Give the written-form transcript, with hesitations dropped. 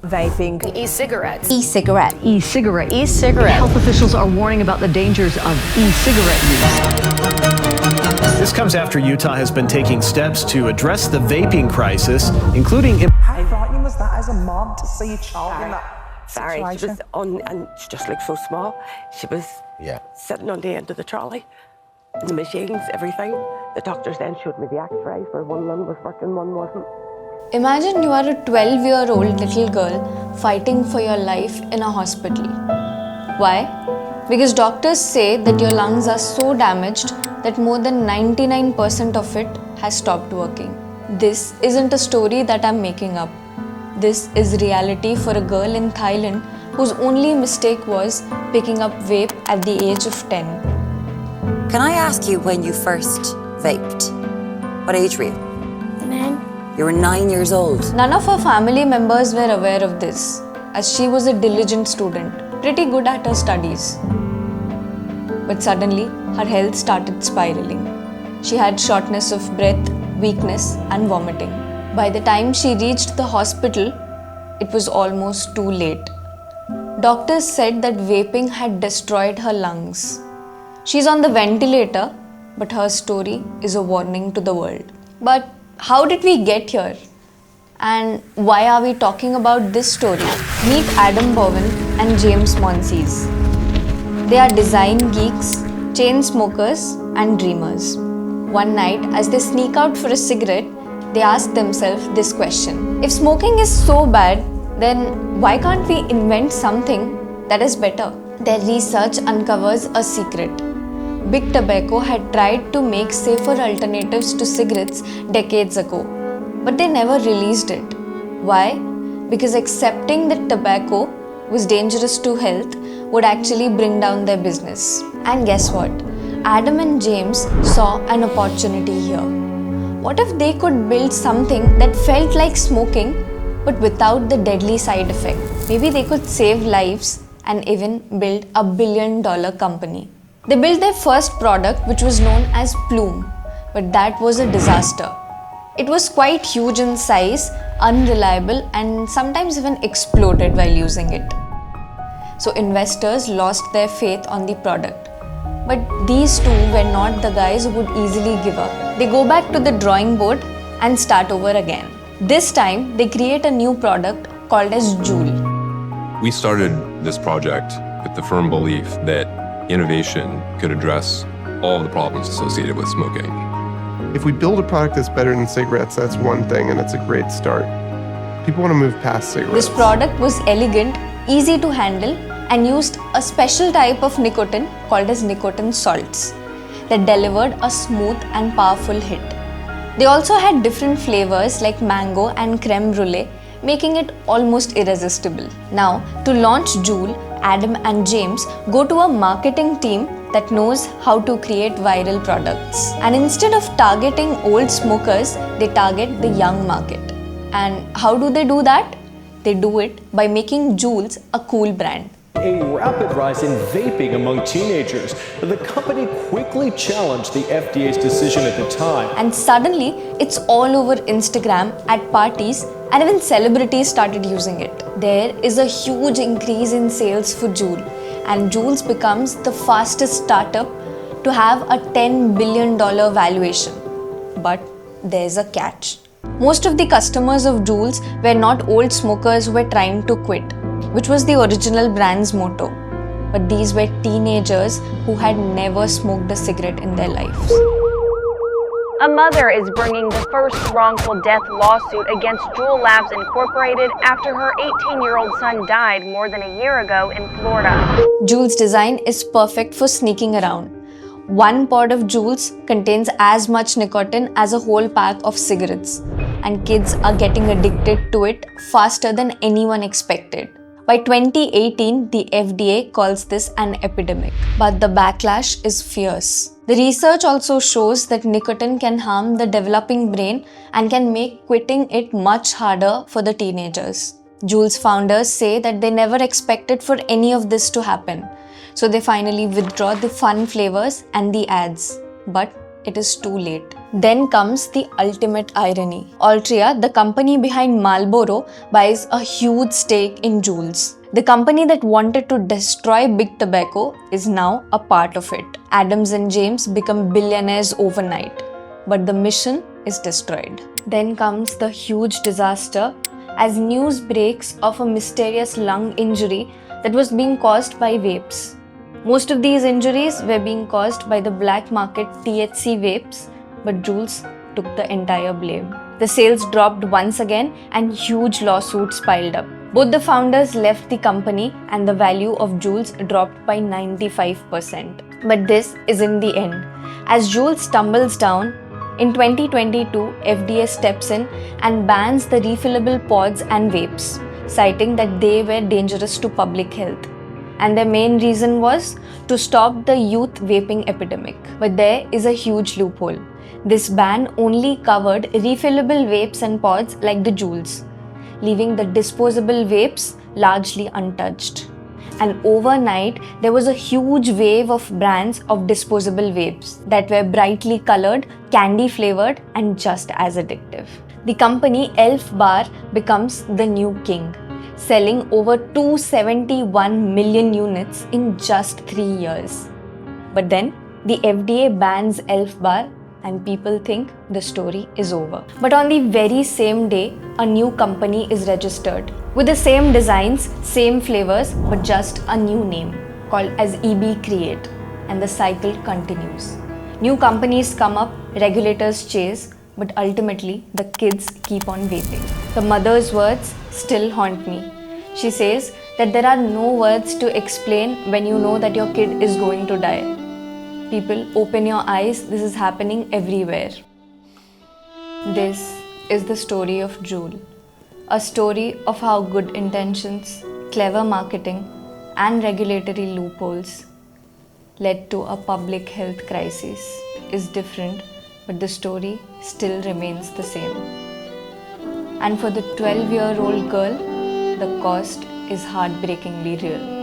vaping, e-cigarettes, e-cigarette, e-cigarette. e-cigarette. Health officials are warning about the dangers of e-cigarette use. This comes after Utah has been taking steps to address the vaping crisis, including... How frightening was that as a mom to see a child in that Sorry, she was on, and she just looked so small. She was sitting on the end of the trolley. The machines, everything. The doctors then showed me the x-rays where one lung was working, one wasn't. Imagine you are a 12-year-old little girl fighting for your life in a hospital. Why? Because doctors say that your lungs are so damaged that more than 99% of it has stopped working. This isn't a story that I'm making up. This is reality for a girl in Thailand whose only mistake was picking up vape at the age of 10. Can I ask you when you first vaped? What age were you? 9. You were 9 years old. None of her family members were aware of this, as she was a diligent student, pretty good at her studies. But suddenly, her health started spiraling. She had shortness of breath, weakness, and vomiting. By the time she reached the hospital, it was almost too late. Doctors said that vaping had destroyed her lungs. She's on the ventilator, but her story is a warning to the world. But how did we get here? And why are we talking about this story? Meet Adam Bowen and James Monsees. They are design geeks, chain smokers, and dreamers. One night, as they sneak out for a cigarette, they ask themselves this question. If smoking is so bad, then why can't we invent something that is better? Their research uncovers a secret. Big Tobacco had tried to make safer alternatives to cigarettes decades ago, but they never released it. Why? Because accepting that tobacco was dangerous to health would actually bring down their business. And guess what? Adam and James saw an opportunity here. What if they could build something that felt like smoking but without the deadly side effect? Maybe they could save lives and even build a billion-dollar company. They built their first product, which was known as Plume, but that was a disaster. It was quite huge in size, unreliable, and sometimes even exploded while using it. So investors lost their faith on the product. But these two were not the guys who would easily give up. They go back to the drawing board and start over again. This time, they create a new product called as Juul. We started this project with the firm belief that innovation could address all of the problems associated with smoking. If we build a product that's better than cigarettes, that's one thing, and it's a great start. People want to move past cigarettes. This product was elegant, easy to handle, and used a special type of nicotine called as nicotine salts that delivered a smooth and powerful hit. They also had different flavors like mango and creme brulee, making it almost irresistible. Now, to launch Juul, Adam and James go to a marketing team that knows how to create viral products. And instead of targeting old smokers, they target the young market. And how do they do that? They do it by making Juuls a cool brand. A rapid rise in vaping among teenagers. The company quickly challenged the FDA's decision at the time. And suddenly, it's all over Instagram, at parties, and even celebrities started using it. There is a huge increase in sales for Juul, and Juul becomes the fastest startup to have a $10 billion valuation. But there's a catch. Most of the customers of Juul were not old smokers who were trying to quit, which was the original brand's motto. But these were teenagers who had never smoked a cigarette in their lives. A mother is bringing the first wrongful death lawsuit against Juul Labs Incorporated after her 18-year-old son died more than a year ago in Florida. Juul's design is perfect for sneaking around. One pod of Juul's contains as much nicotine as a whole pack of cigarettes, and kids are getting addicted to it faster than anyone expected. By 2018, the FDA calls this an epidemic, but the backlash is fierce. The research also shows that nicotine can harm the developing brain and can make quitting it much harder for the teenagers. Juul's founders say that they never expected for any of this to happen, so they finally withdraw the fun flavors and the ads. But it is too late. Then comes the ultimate irony. Altria, the company behind Marlboro, buys a huge stake in Juul's. The company that wanted to destroy big tobacco is now a part of it. Adams and James become billionaires overnight, but the mission is destroyed. Then comes the huge disaster as news breaks of a mysterious lung injury that was being caused by vapes. Most of these injuries were being caused by the black market THC vapes, but Juul's took the entire blame. The sales dropped once again and huge lawsuits piled up. Both the founders left the company and the value of Juul's dropped by 95%. But this isn't the end. As Juul stumbles down, in 2022, FDA steps in and bans the refillable pods and vapes, citing that they were dangerous to public health. And their main reason was to stop the youth vaping epidemic. But there is a huge loophole. This ban only covered refillable vapes and pods like the Juul's, leaving the disposable vapes largely untouched. And overnight, there was a huge wave of brands of disposable vapes that were brightly colored, candy flavored, and just as addictive. The company Elf Bar becomes the new king, selling over 271 million units in just 3 years. But then, the FDA bans Elf Bar and people think the story is over. But on the very same day, a new company is registered with the same designs, same flavors, but just a new name called as EBCreate, and the cycle continues. New companies come up, regulators chase, but ultimately the kids keep on vaping. The mother's words still haunt me. She says that there are no words to explain when you know that your kid is going to die. People, open your eyes, this is happening everywhere. This is the story of Juul. A story of how good intentions, clever marketing, and regulatory loopholes led to a public health crisis. Is different, but the story still remains the same. And for the 12-year-old girl, the cost is heartbreakingly real.